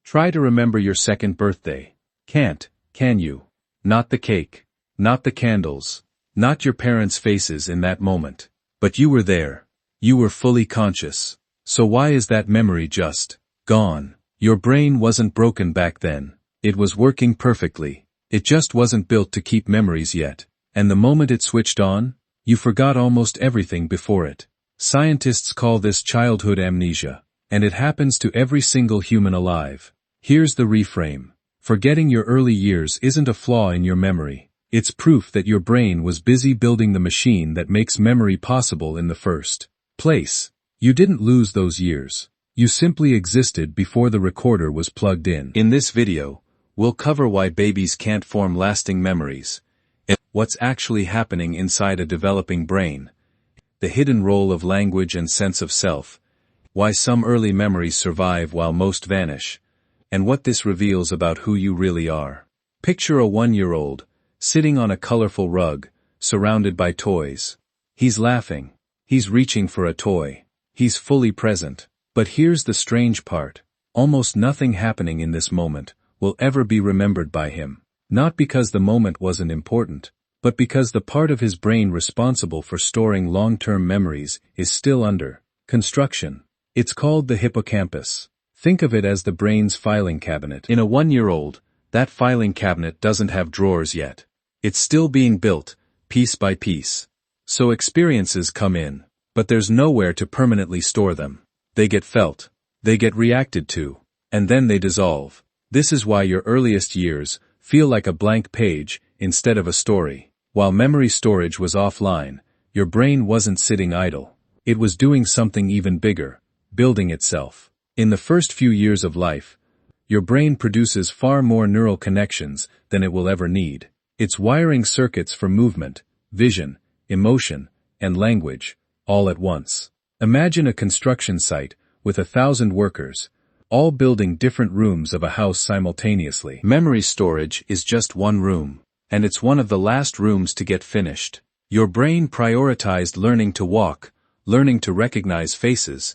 Try to remember your second birthday. Can't, can you? Not the cake. Not the candles. Not your parents' faces in that moment. But you were there. You were fully conscious. So why is that memory just gone? Your brain wasn't broken back then. It was working perfectly. It just wasn't built to keep memories yet. And the moment it switched on, you forgot almost everything before it. Scientists call this childhood amnesia. And it happens to every single human alive. Here's the reframe. Forgetting your early years isn't a flaw in your memory. It's proof that your brain was busy building the machine that makes memory possible in the first place. You didn't lose those years. You simply existed before the recorder was plugged in. In this video, we'll cover why babies can't form lasting memories, and what's actually happening inside a developing brain, the hidden role of language and sense of self, why some early memories survive while most vanish, and what this reveals about who you really are. Picture a 1-year-old, sitting on a colorful rug, surrounded by toys. He's laughing. He's reaching for a toy. He's fully present. But here's the strange part. Almost nothing happening in this moment will ever be remembered by him. Not because the moment wasn't important, but because the part of his brain responsible for storing long-term memories is still under construction. It's called the hippocampus. Think of it as the brain's filing cabinet. In a 1-year-old, that filing cabinet doesn't have drawers yet. It's still being built, piece by piece. So experiences come in, but there's nowhere to permanently store them. They get felt, they get reacted to, and then they dissolve. This is why your earliest years feel like a blank page instead of a story. While memory storage was offline, your brain wasn't sitting idle. It was doing something even bigger, building itself. In the first few years of life, your brain produces far more neural connections than it will ever need. It's wiring circuits for movement, vision, emotion, and language, all at once. Imagine a construction site with 1,000 workers, all building different rooms of a house simultaneously. Memory storage is just one room, and it's one of the last rooms to get finished. Your brain prioritized learning to walk, learning to recognize faces,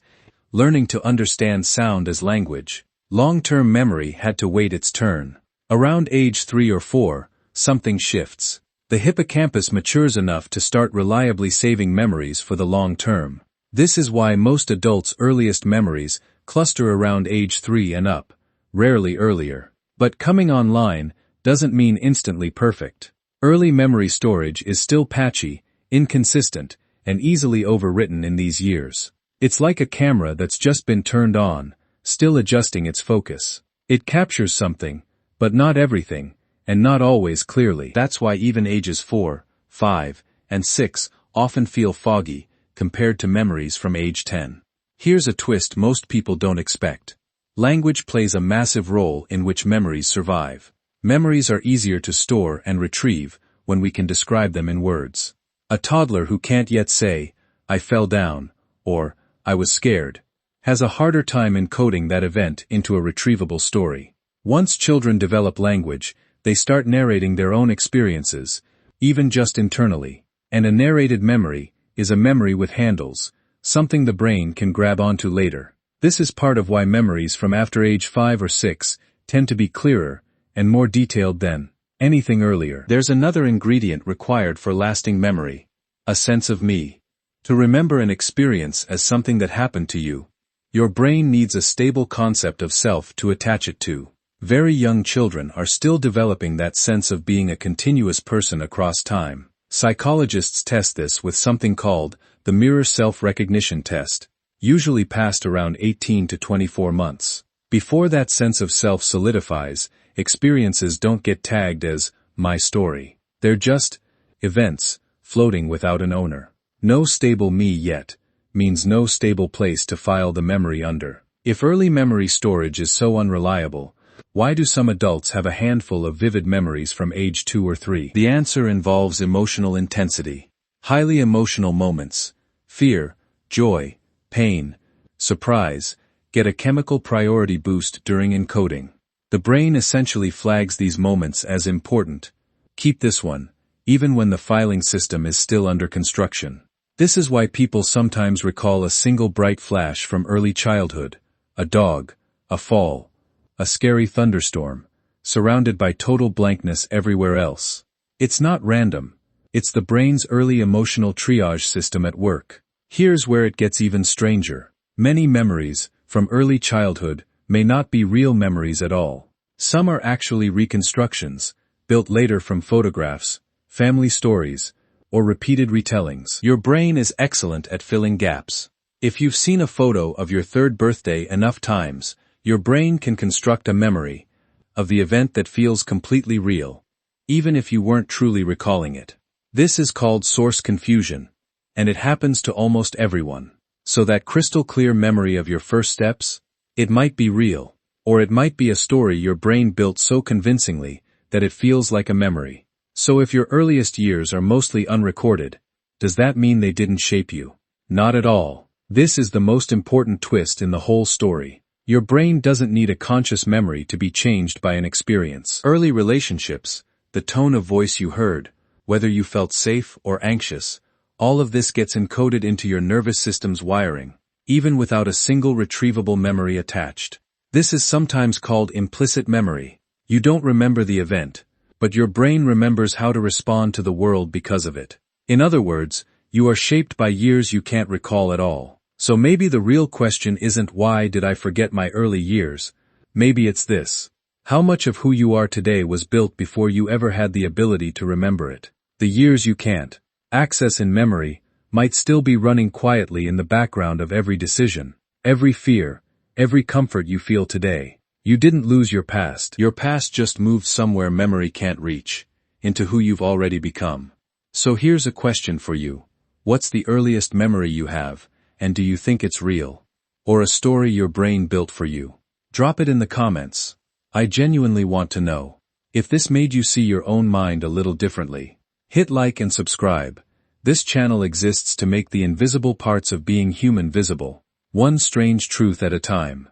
learning to understand sound as language. Long-term memory had to wait its turn. Around age 3 or 4, something shifts. The hippocampus matures enough to start reliably saving memories for the long term. This is why most adults' earliest memories cluster around age 3 and up, rarely earlier. But coming online doesn't mean instantly perfect. Early memory storage is still patchy, inconsistent, and easily overwritten in these years. It's like a camera that's just been turned on, still adjusting its focus. It captures something, but not everything, and not always clearly. That's why even ages 4, 5, and 6 often feel foggy compared to memories from age 10. Here's a twist most people don't expect. Language plays a massive role in which memories survive. Memories are easier to store and retrieve when we can describe them in words. A toddler who can't yet say, "I fell down," or "I was scared," has a harder time encoding that event into a retrievable story. Once children develop language, they start narrating their own experiences, even just internally. And a narrated memory is a memory with handles, something the brain can grab onto later. This is part of why memories from after age 5 or 6 tend to be clearer and more detailed than anything earlier. There's another ingredient required for lasting memory: a sense of me. To remember an experience as something that happened to you, your brain needs a stable concept of self to attach it to. Very young children are still developing that sense of being a continuous person across time. Psychologists test this with something called the mirror self-recognition test, usually passed around 18 to 24 months. Before that sense of self solidifies, experiences don't get tagged as my story. They're just events, floating without an owner. No stable me yet means no stable place to file the memory under. If early memory storage is so unreliable, why do some adults have a handful of vivid memories from age 2 or 3? The answer involves emotional intensity. Highly emotional moments, fear, joy, pain, surprise, get a chemical priority boost during encoding. The brain essentially flags these moments as important. Keep this one, even when the filing system is still under construction. This is why people sometimes recall a single bright flash from early childhood: a dog, a fall, a scary thunderstorm, surrounded by total blankness everywhere else. It's not random. It's the brain's early emotional triage system at work. Here's where it gets even stranger. Many memories, from early childhood, may not be real memories at all. Some are actually reconstructions, built later from photographs, family stories, or repeated retellings. Your brain is excellent at filling gaps. If you've seen a photo of your third birthday enough times, your brain can construct a memory of the event that feels completely real, even if you weren't truly recalling it. This is called source confusion, and it happens to almost everyone. So that crystal clear memory of your first steps, it might be real, or it might be a story your brain built so convincingly that it feels like a memory. So if your earliest years are mostly unrecorded, does that mean they didn't shape you? Not at all. This is the most important twist in the whole story. Your brain doesn't need a conscious memory to be changed by an experience. Early relationships, the tone of voice you heard, whether you felt safe or anxious, all of this gets encoded into your nervous system's wiring, even without a single retrievable memory attached. This is sometimes called implicit memory. You don't remember the event, but your brain remembers how to respond to the world because of it. In other words, you are shaped by years you can't recall at all. So maybe the real question isn't why did I forget my early years? Maybe it's this. How much of who you are today was built before you ever had the ability to remember it? The years you can't access in memory might still be running quietly in the background of every decision, every fear, every comfort you feel today. You didn't lose your past. Your past just moved somewhere memory can't reach, into who you've already become. So here's a question for you. What's the earliest memory you have, and do you think it's real? Or a story your brain built for you? Drop it in the comments. I genuinely want to know. If this made you see your own mind a little differently, hit like and subscribe. This channel exists to make the invisible parts of being human visible, one strange truth at a time.